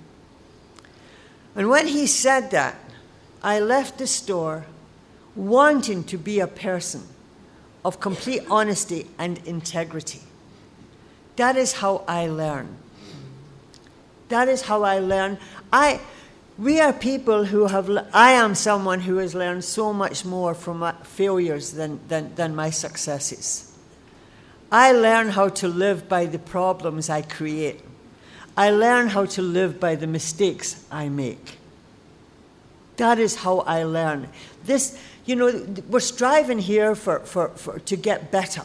Speaker 1: And when he said that, I left the store wanting to be a person of complete honesty and integrity. That is how I learn. That is how I learn. We are people who I am someone who has learned so much more from my failures than my successes. I learn how to live by the problems I create. I learn how to live by the mistakes I make. That is how I learn. This, we're striving here to get better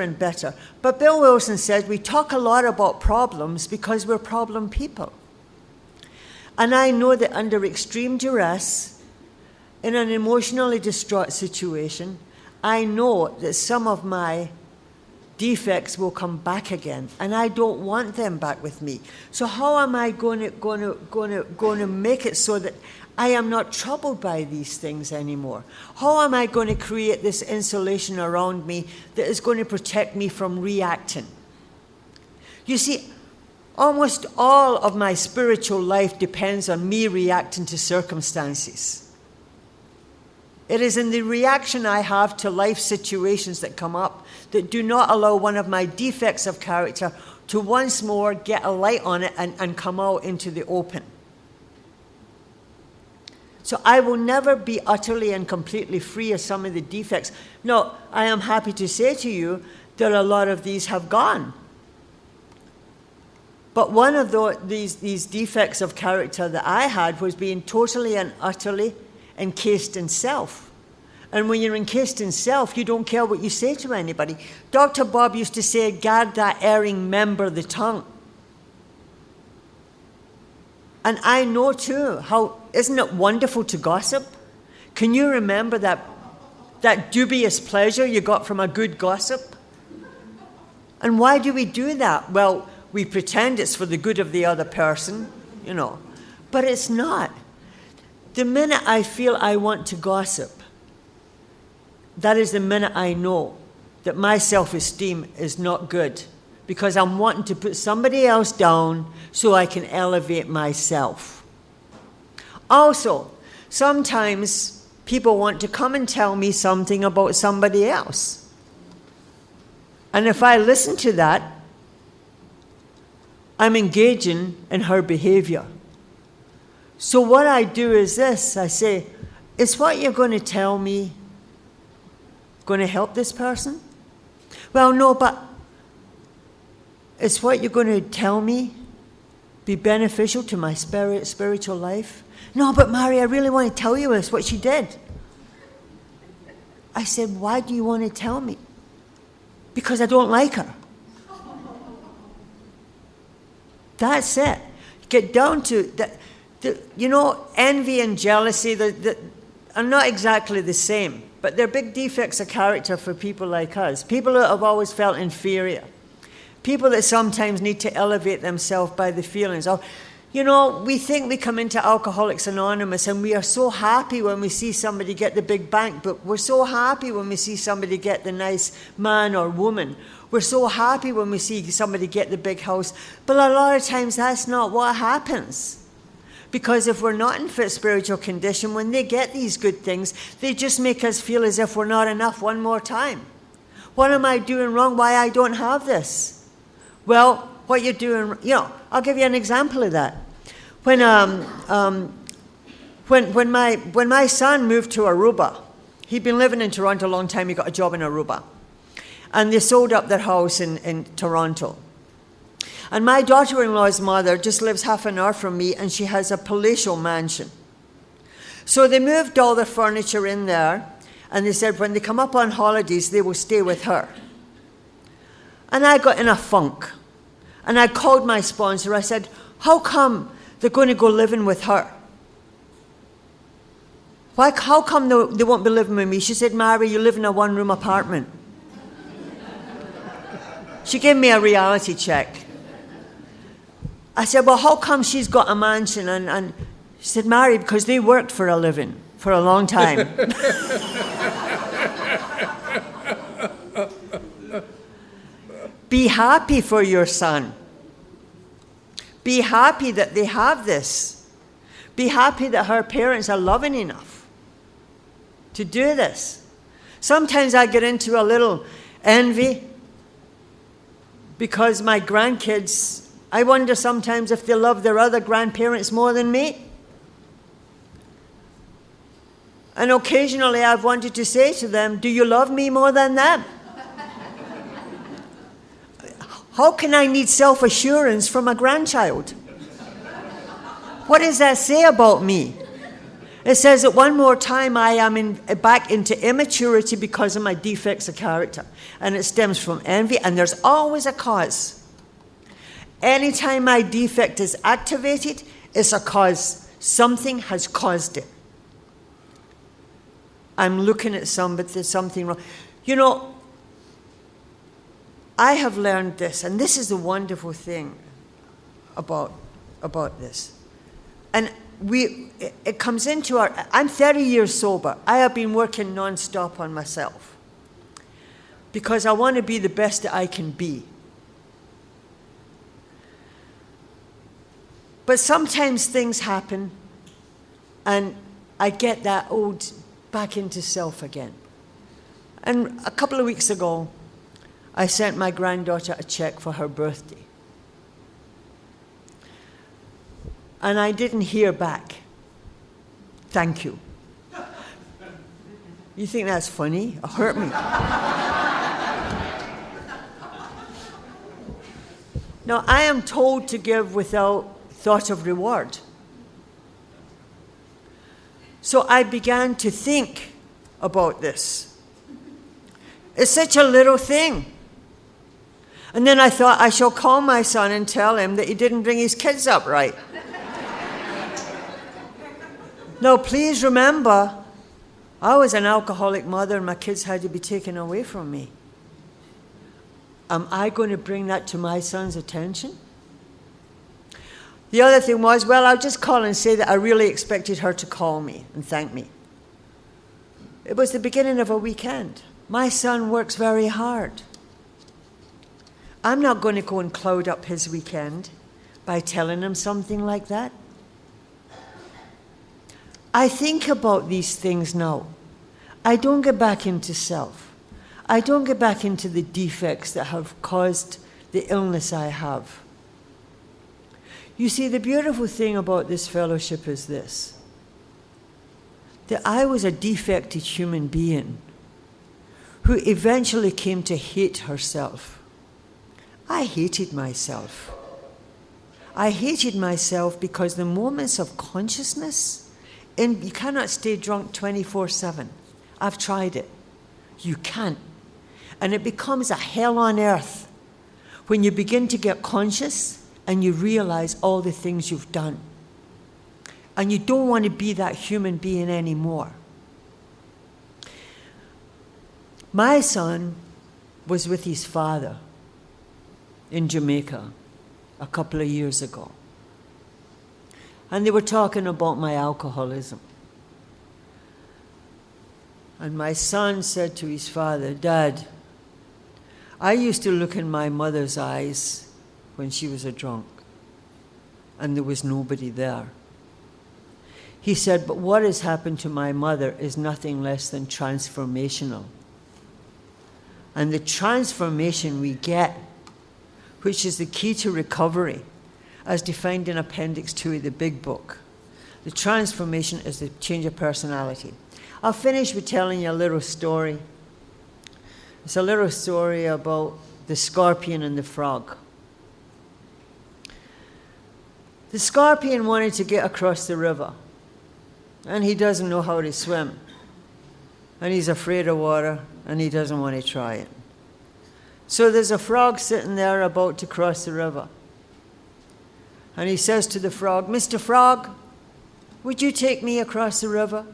Speaker 1: and better. But Bill Wilson says we talk a lot about problems because we're problem people. And I know that under extreme duress, in an emotionally distraught situation, I know that some of my defects will come back again, and I don't want them back with me. So how am I going to make it so that I am not troubled by these things anymore? How am I going to create this insulation around me that is going to protect me from reacting? You see, almost all of my spiritual life depends on me reacting to circumstances. It is in the reaction I have to life situations that come up that do not allow one of my defects of character to once more get a light on it and come out into the open. So I will never be utterly and completely free of some of the defects. No, I am happy to say to you that a lot of these have gone. But one of these defects of character that I had was being totally and utterly encased in self. And when you're encased in self, you don't care what you say to anybody. Dr. Bob used to say, guard that erring member, the tongue. And I know too, isn't it wonderful to gossip? Can you remember that dubious pleasure you got from a good gossip? And why do we do that? Well, we pretend it's for the good of the other person, but it's not. The minute I feel I want to gossip, that is the minute I know that my self-esteem is not good, because I'm wanting to put somebody else down so I can elevate myself. Also, sometimes people want to come and tell me something about somebody else. And if I listen to that, I'm engaging in her behavior. So what I do is this. I say, is what you're going to tell me going to help this person? Well, no, but is what you're going to tell me be beneficial to my spiritual life? No, but Mary, I really want to tell you this, what she did. I said, why do you want to tell me? Because I don't like her. That's it. Get down to that. Envy and jealousy are not exactly the same, but they're big defects of character for people like us. People that have always felt inferior. People that sometimes need to elevate themselves by the feelings. We think we come into Alcoholics Anonymous and we are so happy when we see somebody get the big bank book. We're so happy when we see somebody get the nice man or woman. We're so happy when we see somebody get the big house. But a lot of times that's not what happens. Because if we're not in fit spiritual condition, when they get these good things, they just make us feel as if we're not enough one more time. What am I doing wrong? Why I don't have this? Well, what you're doing, I'll give you an example of that. When my son moved to Aruba, he'd been living in Toronto a long time. He got a job in Aruba, and they sold up their house in Toronto. And my daughter-in-law's mother just lives half an hour from me, and she has a palatial mansion. So they moved all their furniture in there, and they said when they come up on holidays, they will stay with her. And I got in a funk. And I called my sponsor. I said, how come they're going to go living with her? How come they won't be living with me? She said, Mary, you live in a one-room apartment. She gave me a reality check. I said, well, how come she's got a mansion? And she said, Mary, because they worked for a living for a long time. Be happy for your son. Be happy that they have this. Be happy that her parents are loving enough to do this. Sometimes I get into a little envy because my grandkids, I wonder sometimes if they love their other grandparents more than me. And occasionally I've wanted to say to them, do you love me more than them? How can I need self-assurance from a grandchild? What does that say about me? It says that one more time I am back into immaturity because of my defects of character. And it stems from envy, and there's always a cause. Anytime my defect is activated, it's a cause. Something has caused it. I'm looking at somebody, there's something wrong. You know, I have learned this, and this is the wonderful thing about this. And it comes into I'm 30 years sober. I have been working non-stop on myself because I want to be the best that I can be. But sometimes things happen, and I get that old back into self again. And a couple of weeks ago, I sent my granddaughter a check for her birthday. And I didn't hear back. Thank you. You think that's funny? It hurt me. Now, I am told to give without thought of reward. So I began to think about this. It's such a little thing. And then I thought I shall call my son and tell him that he didn't bring his kids up right. Now, please remember, I was an alcoholic mother and my kids had to be taken away from me. Am I going to bring that to my son's attention? The other thing was, well, I'll just call and say that I really expected her to call me and thank me. It was the beginning of a weekend. My son works very hard. I'm not going to go and cloud up his weekend by telling him something like that. I think about these things now. I don't get back into self. I don't get back into the defects that have caused the illness I have. You see, the beautiful thing about this fellowship is this, that I was a defected human being who eventually came to hate herself. I hated myself. I hated myself because the moments of consciousness, and you cannot stay drunk 24/7. I've tried it. You can't. And it becomes a hell on earth when you begin to get conscious and you realize all the things you've done. And you don't want to be that human being anymore. My son was with his father in Jamaica a couple of years ago. And they were talking about my alcoholism. And my son said to his father, "Dad, I used to look in my mother's eyes when she was a drunk, and there was nobody there." He said, "But what has happened to my mother is nothing less than transformational. And the transformation we get, which is the key to recovery, as defined in Appendix 2 of the Big Book, the transformation is the change of personality." I'll finish with telling you a little story. It's a little story about the scorpion and the frog. The scorpion wanted to get across the river, and he doesn't know how to swim. And he's afraid of water, and he doesn't want to try it. So there's a frog sitting there about to cross the river. And he says to the frog, "Mr. Frog, would you take me across the river?"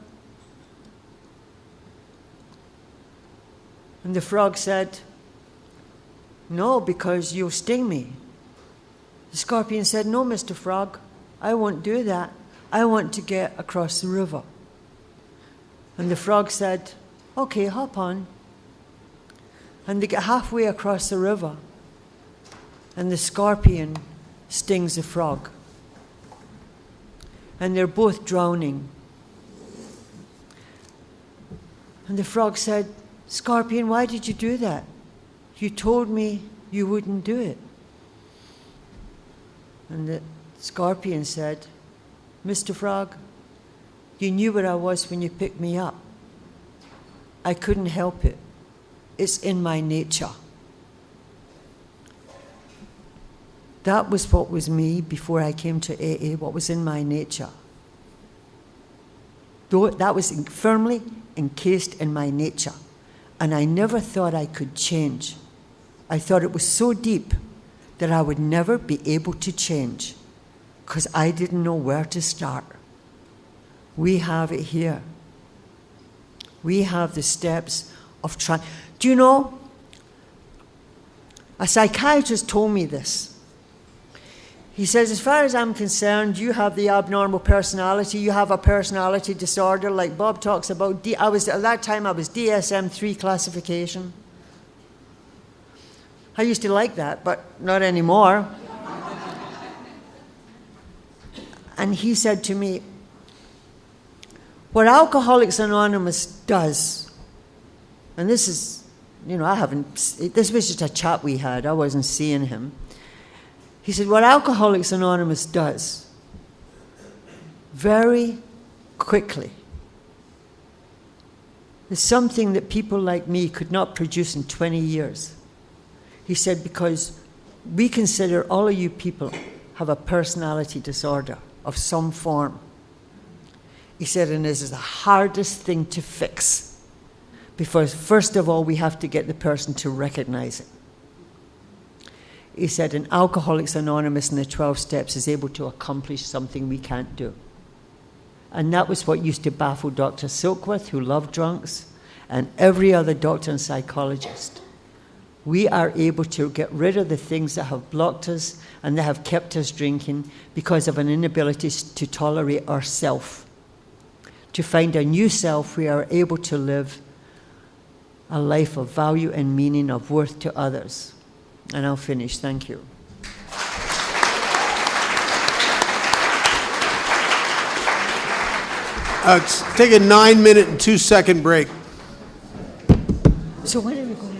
Speaker 1: And the frog said, "No, because you'll sting me." The scorpion said, "No, Mr. Frog, I won't do that. I want to get across the river." And the frog said, "Okay, hop on." And they get halfway across the river, and the scorpion stings the frog. And they're both drowning. And the frog said, "Scorpion, why did you do that? You told me you wouldn't do it." And the scorpion said, "Mr. Frog, you knew what I was when you picked me up. I couldn't help it. It's in my nature." That was what was me before I came to AA, what was in my nature. That was firmly encased in my nature. And I never thought I could change. I thought it was so deep that I would never be able to change because I didn't know where to start. We have it here. We have the steps of trying. Do you know, a psychiatrist told me this. He says, as far as I'm concerned, you have the abnormal personality. You have a personality disorder like Bob talks about. At that time, I was DSM-3 classification. I used to like that, but not anymore. And he said to me, what Alcoholics Anonymous does, and this is, this was just a chat we had. I wasn't seeing him. He said, what Alcoholics Anonymous does, very quickly, is something that people like me could not produce in 20 years. He said, because we consider all of you people have a personality disorder of some form. He said, and this is the hardest thing to fix. Because first of all, we have to get the person to recognize it. He said, and Alcoholics Anonymous in the 12 steps is able to accomplish something we can't do. And that was what used to baffle Dr. Silkworth, who loved drunks, and every other doctor and psychologist. We are able to get rid of the things that have blocked us and that have kept us drinking because of an inability to tolerate ourself. To find a new self, we are able to live a life of value and meaning, of worth to others. And I'll finish. Thank you.
Speaker 2: Let's take a 9-minute and 2-second break.
Speaker 1: So when are we going?